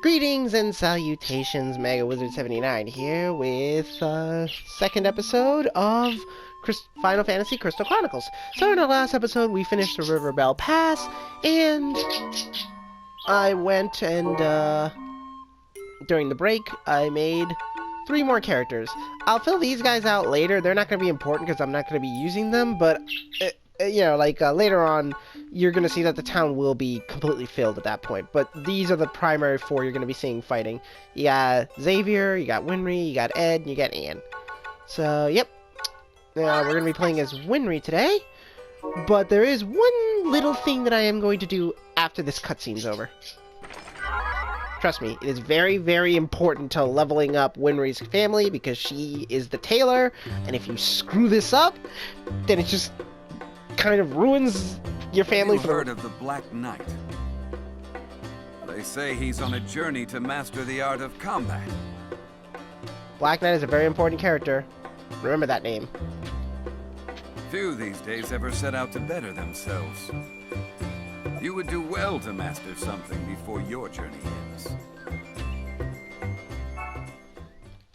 Greetings and salutations, Mega Wizard 79 here with second episode of Final Fantasy Crystal Chronicles. So in our last episode, we finished the River Bell Pass, and I went and during the break, I made 3 more characters. I'll fill these guys out later. They're not going to be important because I'm not going to be using them, but you know, like later on, you're going to see that the town will be completely filled at that point. But these are the primary 4 you're going to be seeing fighting. You got Xavier, you got Winry, you got Ed, and you got Anne. So, yep. We're going to be playing as Winry today. But there is one little thing that I am going to do after this cutscene's over. Trust me, it is very, very important to leveling up Winry's family because she is the tailor, and if you screw this up, then it just kind of ruins your family. You've heard of the Black Knight. They say he's on a journey to master the art of combat. Black Knight is a very important character. Remember that name. Few these days ever set out to better themselves. You would do well to master something before your journey ends.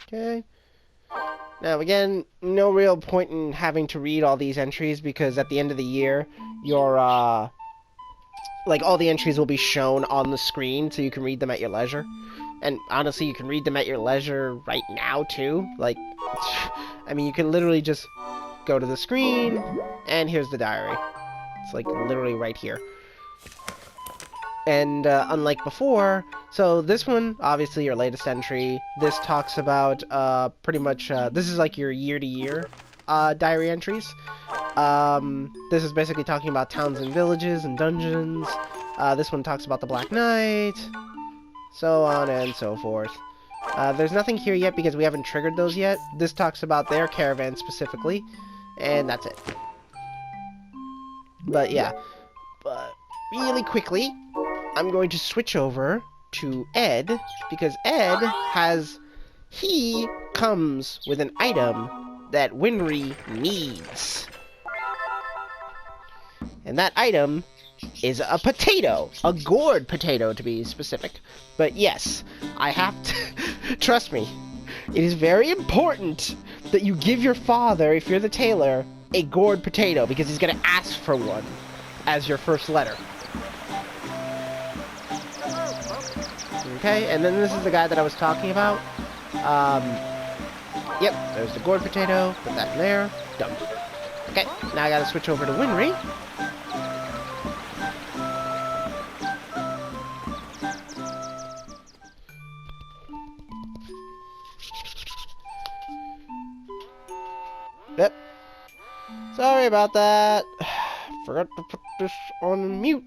Okay. Now again, no real point in having to read all these entries because at the end of the year, your like all the entries will be shown on the screen so you can read them at your leisure. And honestly, you can read them at your leisure right now too. Like, I mean, you can literally just go to the screen and here's the diary. It's like literally right here. And unlike before, so this one, obviously your latest entry, this talks about pretty much, this is like your year-to-year diary entries. This is basically talking about towns and villages and dungeons. This one talks about the Black Knight, so on and so forth. There's nothing here yet because we haven't triggered those yet. This talks about their caravan specifically, and that's it. But yeah, but really quickly, I'm going to switch over to Ed, because Ed he comes with an item that Winry needs. And that item is a potato, a gourd potato to be specific. But yes, I have to, trust me, it is very important that you give your father, if you're the tailor, a gourd potato, because he's going to ask for one as your first letter. Okay, and then this is the guy that I was talking about. Yep, there's the gourd potato. Put that in there. Done. Okay, now I gotta switch over to Winry. Yep. Sorry about that. Forgot to put this on mute.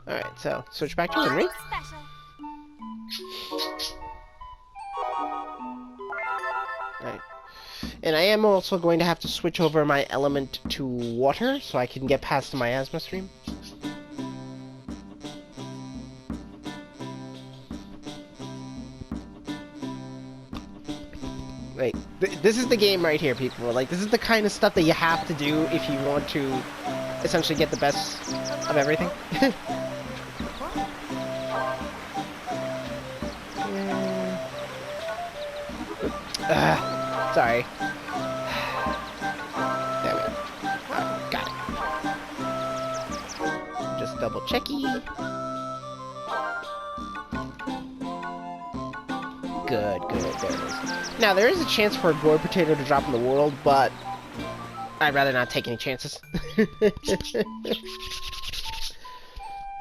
Alright, so switch back to Winry. Alright. And I am also going to have to switch over my element to water so I can get past the miasma stream. Like, this is the game right here, people. Like, this is the kind of stuff that you have to do if you want to essentially get the best of everything. Sorry. There we go. Oh, got it. Just double checky. Good, there it is. Now, there is a chance for a gourd potato to drop in the world, but I'd rather not take any chances.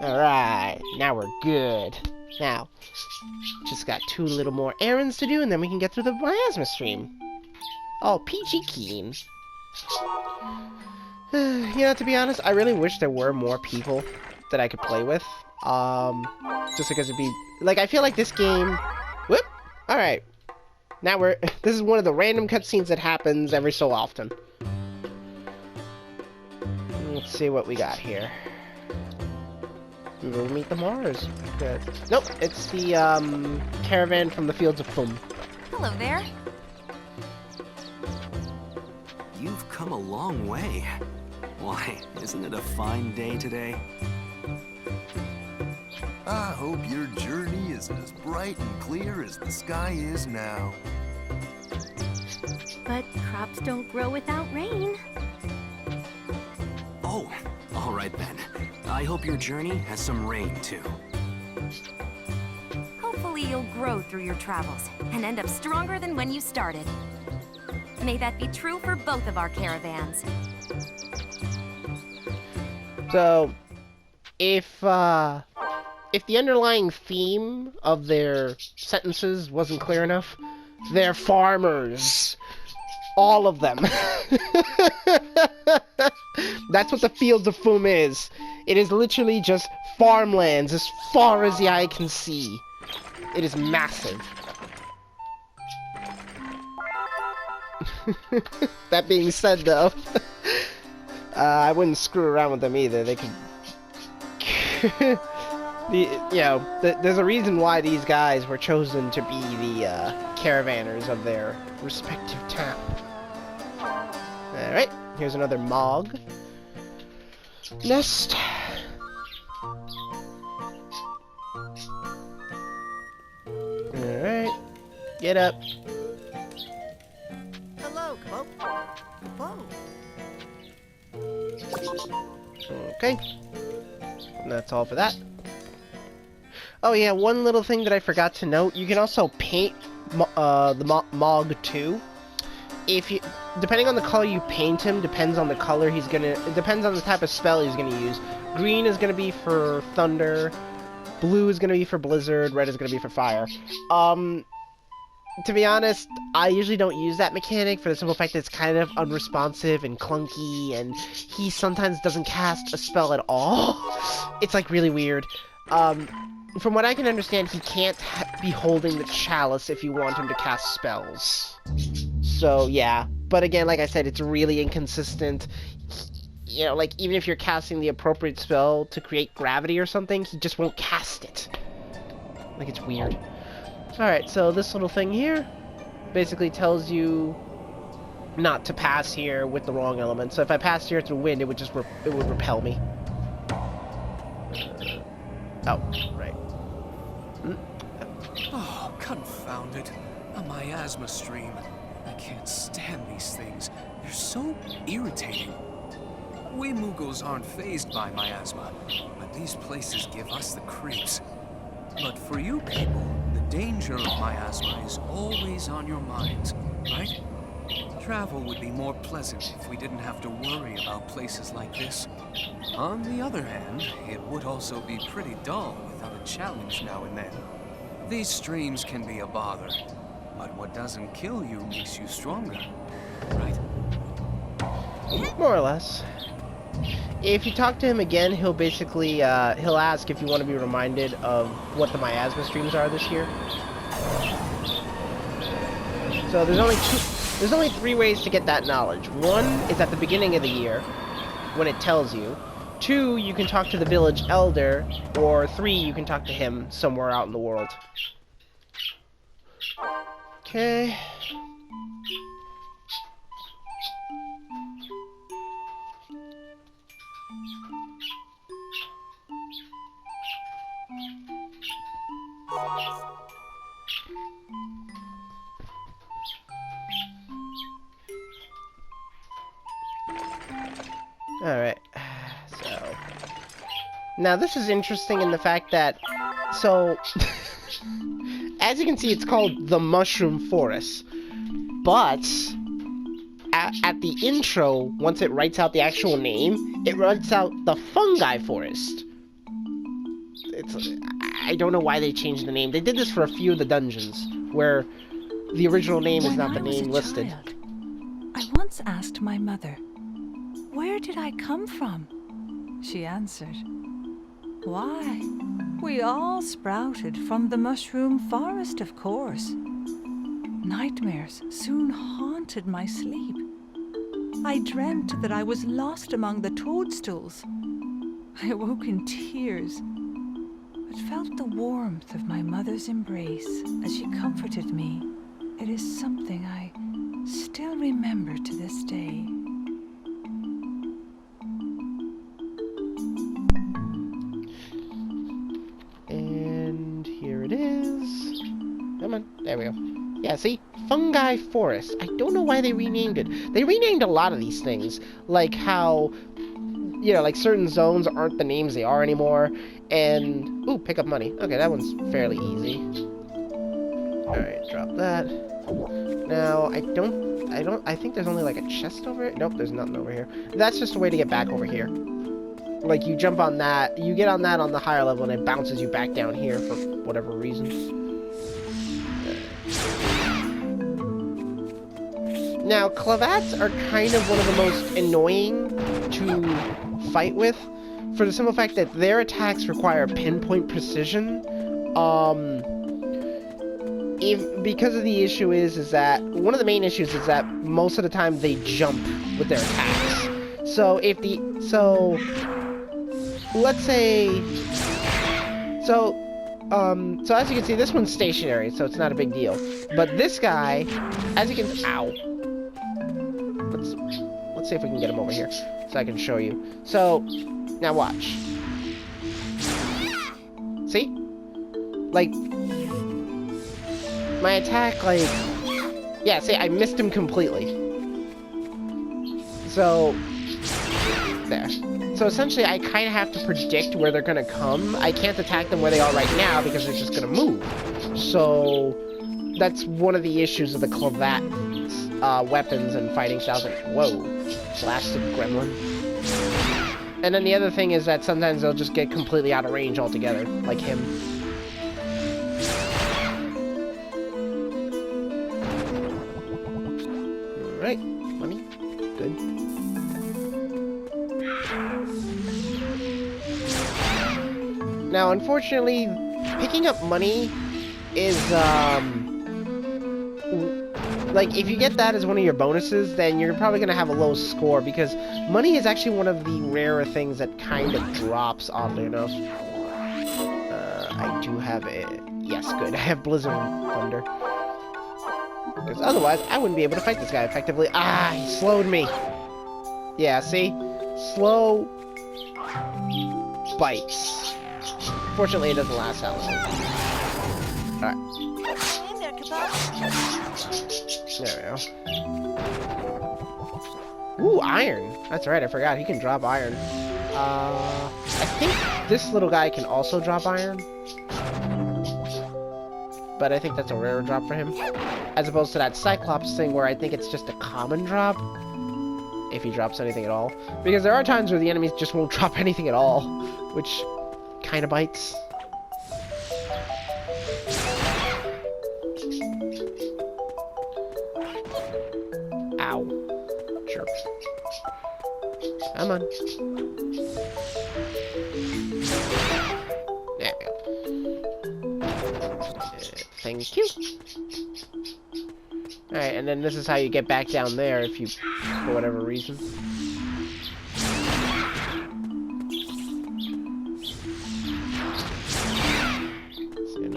Alright, now we're good. Now, just got 2 little more errands to do, and then we can get through the miasma stream. Oh, peachy keen. You know, to be honest, I really wish there were more people that I could play with. Just because it'd be... Like, I feel like this game... Whoop! Alright. Now we're... This is one of the random cutscenes that happens every so often. Let's see what we got here. We will meet the Mars. Good. Nope, it's the caravan from the Fields of Fum. Hello there. You've come a long way. Why, isn't it a fine day today? I hope your journey is as bright and clear as the sky is now. But crops don't grow without rain. Oh, all right then. I hope your journey has some rain too. Hopefully you'll grow through your travels and end up stronger than when you started. May that be true for both of our caravans. So, if the underlying theme of their sentences wasn't clear enough, they're farmers. All of them. That's what the Fields of Fum is. It is literally just farmlands as far as the eye can see. It is massive. That being said, though, I wouldn't screw around with them either. They could... there's a reason why these guys were chosen to be the caravanners of their respective town. Alright, here's another Mog nest. Alright, get up. Hello, Bo. Okay, and that's all for that. Oh yeah, one little thing that I forgot to note, you can also paint the Mog too. If you, depending on the color you paint him, depends on the color he's gonna, it depends on the type of spell he's gonna use. Green is gonna be for thunder, blue is gonna be for blizzard, red is gonna be for fire. To be honest, I usually don't use that mechanic for the simple fact that it's kind of unresponsive and clunky, and he sometimes doesn't cast a spell at all. It's like really weird. From what I can understand, he can't be holding the chalice if you want him to cast spells. So, yeah. But again, like I said, it's really inconsistent. You know, like, even if you're casting the appropriate spell to create gravity or something, he just won't cast it. Like, it's weird. Alright, so this little thing here basically tells you not to pass here with the wrong element. So if I passed here through wind, it would just it would repel me. Oh, right. Oh, confound it. A miasma stream. I can't stand these things. They're so irritating. We Mughals aren't fazed by miasma, but these places give us the creeps. But for you people, the danger of miasma is always on your minds, right? Travel would be more pleasant if we didn't have to worry about places like this. On the other hand, it would also be pretty dull without a challenge now and then. These streams can be a bother, but what doesn't kill you makes you stronger, right? More or less. If you talk to him again, he'll basically, he'll ask if you want to be reminded of what the miasma streams are this year. So there's only 3 ways to get that knowledge. 1 is at the beginning of the year, when it tells you. 2, you can talk to the village elder, or 3, you can talk to him somewhere out in the world. Okay. Alright, so... Now this is interesting in the fact that... So... as you can see, it's called the Mushroom Forest. But... At the intro, once it writes out the actual name, it writes out the Fungi Forest. I don't know why they changed the name. They did this for a few of the dungeons, where the original name is not the name listed. I once asked my mother, "Where did I come from?" She answered, "Why, we all sprouted from the mushroom forest, of course." Nightmares soon haunted my sleep. I dreamt that I was lost among the toadstools. I awoke in tears, but felt the warmth of my mother's embrace as she comforted me. It is something I still remember to this day. And here it is. Come on, there we go. Yeah, see? Fungi Forest. I don't know why they renamed it. They renamed a lot of these things. Like how, you know, like certain zones aren't the names they are anymore. And, ooh, pick up money. Okay, that one's fairly easy. Alright, drop that. Now, I think there's only like a chest over here. Nope, there's nothing over here. That's just a way to get back over here. Like, you jump on that, you get on that on the higher level, and it bounces you back down here for whatever reason. Now, Clavats are kind of one of the most annoying to fight with, for the simple fact that their attacks require pinpoint precision. Because of the issue is that one of the main issues is that most of the time they jump with their attacks. So let's say, so as you can see, this one's stationary, so it's not a big deal. But this guy, as you can, ow. Let's see if we can get him over here, so I can show you. So, now watch. See? Like, my attack, like, yeah, see, I missed him completely. So, there. So essentially, I kind of have to predict where they're going to come. I can't attack them where they are right now because they're just going to move. So, that's one of the issues of the Clavat weapons and fighting styles. Like, whoa, blasted gremlin. And then the other thing is that sometimes they'll just get completely out of range altogether, like him. Alright, money. Good. Now, unfortunately, picking up money is, like, if you get that as one of your bonuses, then you're probably going to have a low score, because money is actually one of the rarer things that kind of drops, oddly enough. I do have it. Yes, good. I have Blizzard Thunder. Because otherwise, I wouldn't be able to fight this guy effectively. Ah, he slowed me. Yeah, see? Slow bites. Fortunately, it doesn't last that long. Alright. There we go. Ooh, iron. That's right, I forgot. He can drop iron. I think this little guy can also drop iron. But I think that's a rare drop for him. As opposed to that Cyclops thing where I think it's just a common drop. If he drops anything at all. Because there are times where the enemies just won't drop anything at all. Which kind of bites. Ow. Jerk. Come on. There we go. Thank you. Alright, and then this is how you get back down there if you, for whatever reason.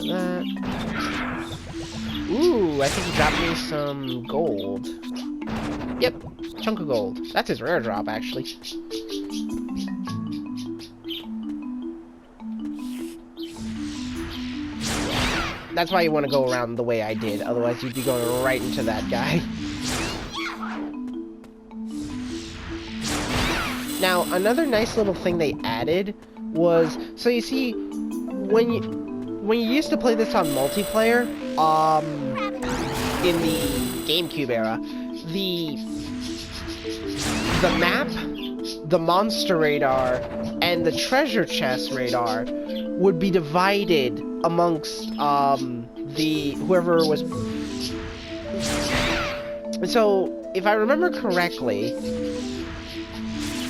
That. Ooh, I think he dropped me some gold. Yep, chunk of gold. That's his rare drop, actually. That's why you want to go around the way I did, otherwise you'd be going right into that guy. Now, another nice little thing they added was, so you see, when you used to play this on multiplayer, in the GameCube era, the map, the monster radar, and the treasure chest radar would be divided amongst, whoever was... So, if I remember correctly,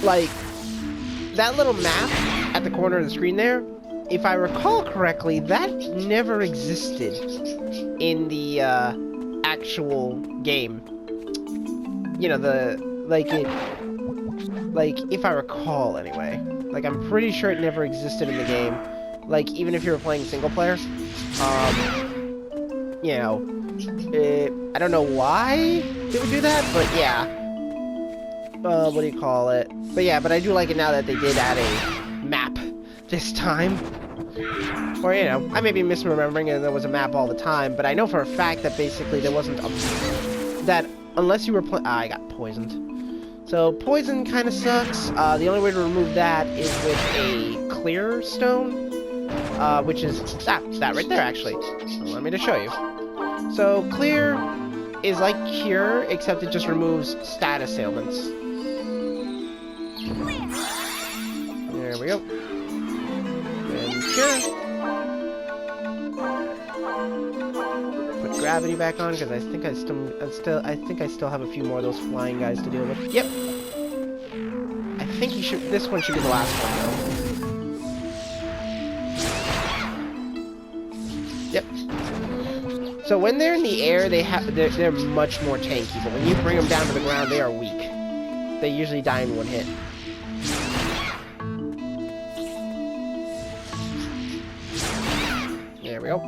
like, that little map at the corner of the screen there, if I recall correctly, that never existed in the actual game. You know, if I recall anyway. Like, I'm pretty sure it never existed in the game. Like, even if you were playing single player. You know, I don't know why they would do that, but yeah. What do you call it? But yeah, but I do like it now that they did add a map this time. Or, you know, I may be misremembering and there was a map all the time, but I know for a fact that basically there wasn't a... that unless you were I got poisoned. So, poison kind of sucks. The only way to remove that is with a clear stone, which is that right there, actually. Allow me to show you. So, clear is like cure, except it just removes status ailments. There we go. And cure. Put gravity back on because I think I still have a few more of those flying guys to deal with. Yep. I think this one should be the last one though. Yep. So when they're in the air, they're much more tanky, but when you bring them down to the ground, they are weak. They usually die in one hit. There we go.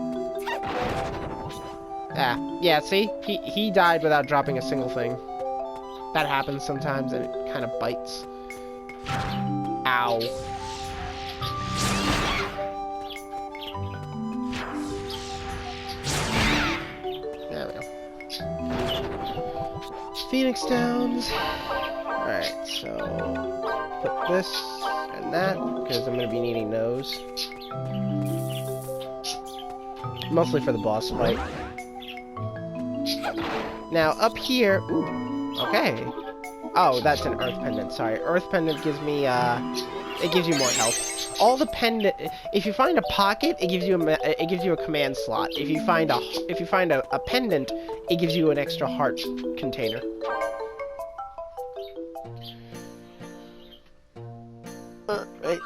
Ah, yeah, see? He died without dropping a single thing. That happens sometimes, and it kind of bites. Ow. There we go. Phoenix Downs. Alright, so... put this and that, because I'm going to be needing those. Mostly for the boss fight. Now, up here... Ooh, okay. Oh, that's an Earth Pendant, sorry. Earth Pendant gives me, it gives you more health. All the pendant... If you find a pocket, it gives you a command slot. If you find a pendant, it gives you an extra heart container. Right.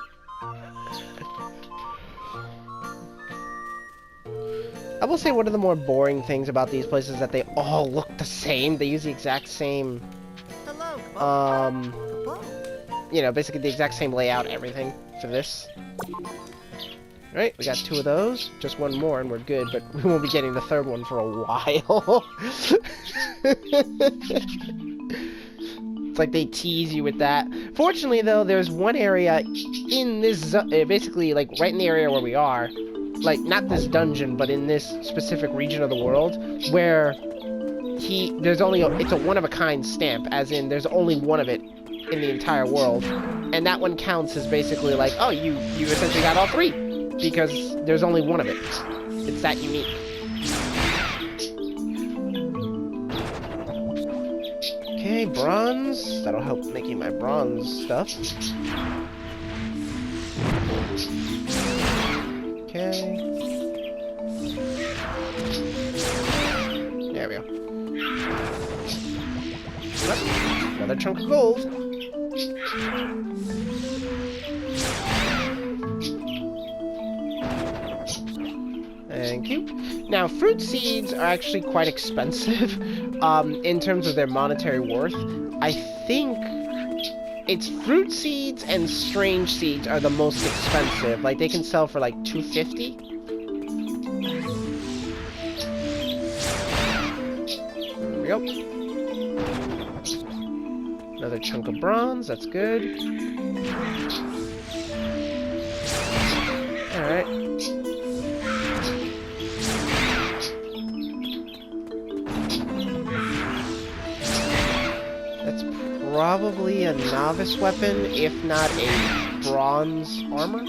I will say one of the more boring things about these places is that they all look the same. They use the exact same, you know, basically the exact same layout, everything for this. Right, we got 2 of those. Just 1 more and we're good, but we won't be getting the 3rd one for a while. It's like they tease you with that. Fortunately, though, there's one area in this, basically, like, right in the area where we are, like, not this dungeon, but in this specific region of the world, where there's only it's a one-of-a-kind stamp, as in, there's only one of it in the entire world, and that one counts as basically like, oh, you essentially got all 3, because there's only one of it. It's that unique. Okay, bronze. That'll help making my bronze stuff. Okay. There we go. Another chunk of gold. Thank you. Now, fruit seeds are actually quite expensive in terms of their monetary worth. I think it's fruit seeds and strange seeds are the most expensive. Like, they can sell for like $250. There we go. Another chunk of bronze, that's good. Alright. Probably a novice weapon, if not a bronze armor.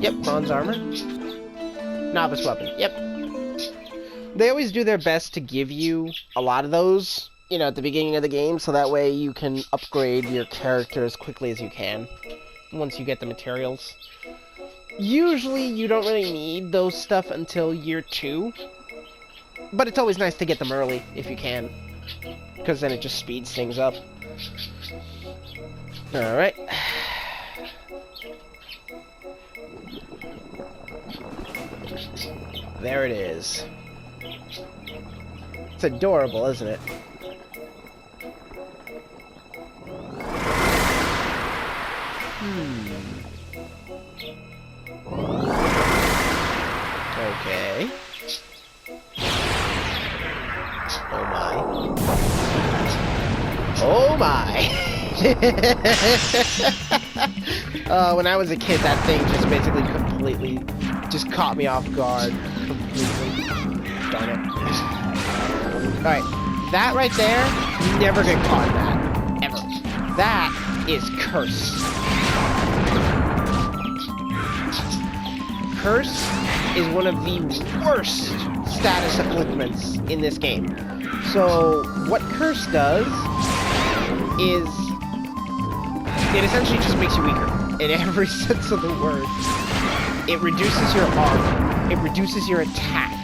Yep, bronze armor. Novice weapon, yep. They always do their best to give you a lot of those, you know, at the beginning of the game, so that way you can upgrade your character as quickly as you can, once you get the materials. Usually, you don't really need those stuff until year 2, but it's always nice to get them early, if you can, because then it just speeds things up. Alright. There it is. It's adorable, isn't it? Okay. Oh my. Oh my! When I was a kid, that thing just basically completely just caught me off guard. Completely. Darn it. Alright, that right there, you never get caught in that. Ever. That is Curse. Curse is one of the worst status afflictments in this game. So, what Curse does is it essentially just makes you weaker in every sense of the word. It reduces your armor. It reduces your attack.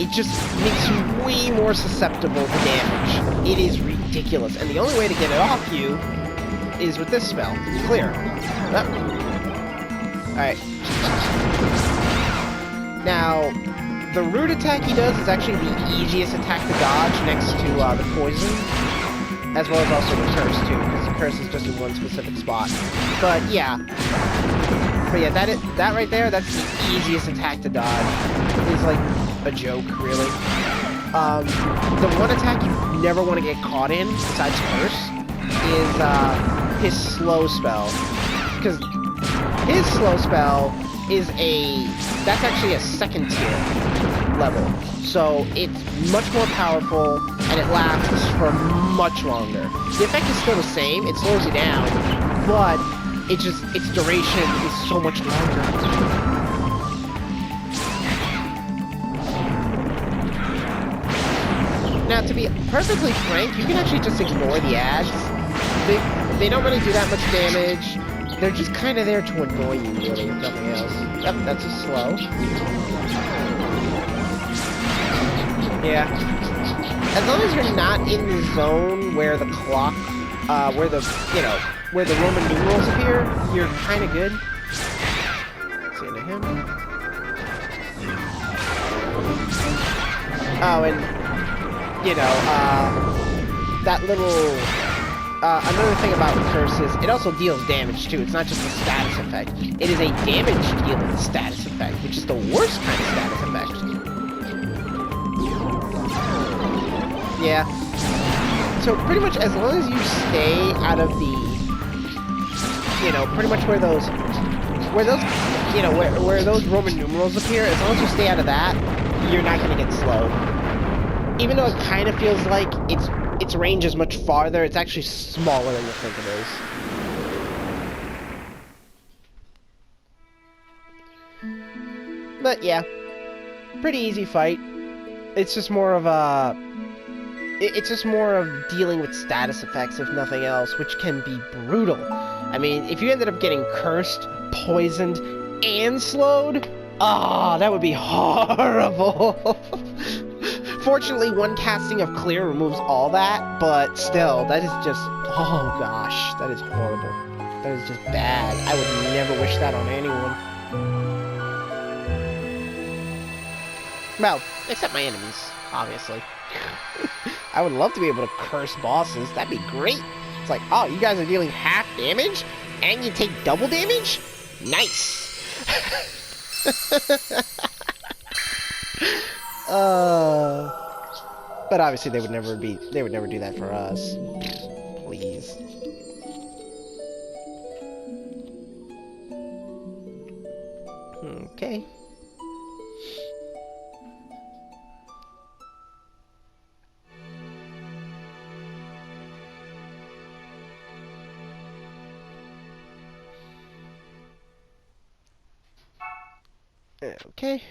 It just makes you way more susceptible to damage. It is ridiculous. And the only way to get it off you is with this spell. Clear. Yep. Alright. Now, the root attack he does is actually the easiest attack to dodge next to the poison. As well as also the curse too, because the curse is just in one specific spot. But yeah. That right there, that's the easiest attack to dodge. It's like a joke, really. The one attack you never want to get caught in, besides curse, is his slow spell. Because his slow spell is that's actually a second tier level. So it's much more powerful and it lasts for much longer. The effect is still the same, it slows you down, but its duration is so much longer. Now, to be perfectly frank, you can actually just ignore the ads. They don't really do that much damage. They're just kind of there to annoy you, really, if nothing else. Yep, that's just slow. Yeah. As long as you're not in the zone where the clock, where the Roman numerals appear, you're kind of good. Let's see into him. Oh, and, that little... another thing about Curse is it also deals damage too. It's not just a status effect. It is a damage dealing status effect, which is the worst kind of status effect. Yeah. So pretty much as long as you stay out of the, pretty much where those Roman numerals appear, as long as you stay out of that, you're not going to get slowed. Even though it kind of feels like its range is much farther, it's actually smaller than you think it is. But yeah, pretty easy fight. It's just more of dealing with status effects, if nothing else, which can be brutal. I mean, if you ended up getting cursed, poisoned, and slowed, that would be horrible. Fortunately, one casting of Clear removes all that, but still, that is just, oh gosh, that is horrible. That is just bad. I would never wish that on anyone. Well, except my enemies, obviously. I would love to be able to curse bosses. That'd be great. It's like, oh, you guys are dealing half damage, and you take double damage? Nice. But obviously they would never do that for us. Please. Okay. Okay.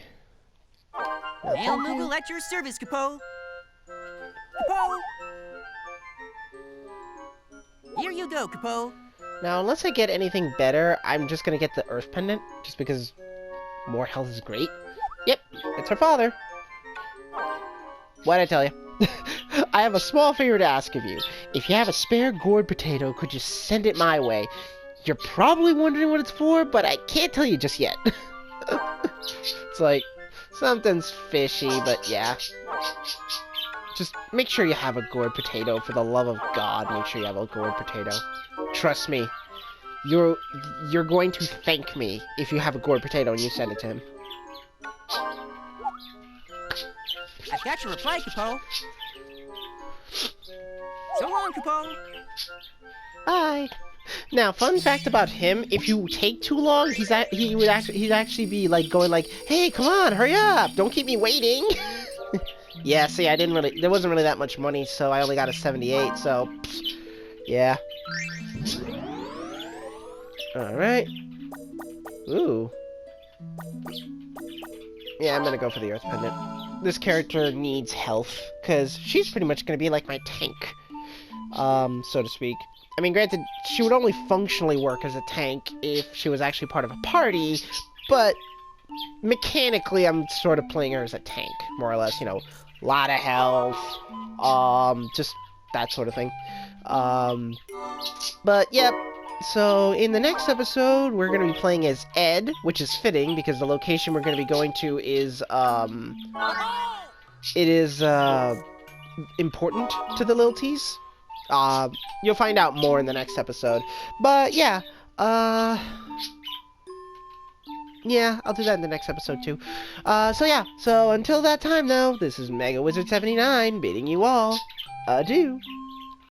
Hail Moogle at your service, Capo. Capo! Here you go, Capo. Now, unless I get anything better, I'm just gonna get the Earth Pendant, just because more health is great. Yep, it's her father. What'd I tell you? I have a small favor to ask of you. If you have a spare gourd potato, could you send it my way? You're probably wondering what it's for, but I can't tell you just yet. It's like, something's fishy, but yeah. Just make sure you have a gourd potato. For the love of God, make sure you have a gourd potato. Trust me. You're going to thank me if you have a gourd potato and you send it to him. Catch your reply, Capo. So long, Capo. Bye. Now, fun fact about him: if you take too long, he'd actually be like going like, "Hey, come on, hurry up! Don't keep me waiting." Yeah, see, there wasn't really that much money, so I only got a 78. So, yeah. All right. Ooh. Yeah, I'm gonna go for the Earth Pendant. This character needs health, because she's pretty much gonna be like my tank, so to speak. I mean, granted, she would only functionally work as a tank if she was actually part of a party, but mechanically, I'm sort of playing her as a tank, more or less, you know, a lot of health, just that sort of thing. But, yep. So, in the next episode, we're going to be playing as Ed, which is fitting, because the location we're going to be going to is, important to the Lilties. You'll find out more in the next episode. But, yeah, yeah, I'll do that in the next episode, too. So, yeah, so until that time, though, this is Mega Wizard 79 bidding you all adieu.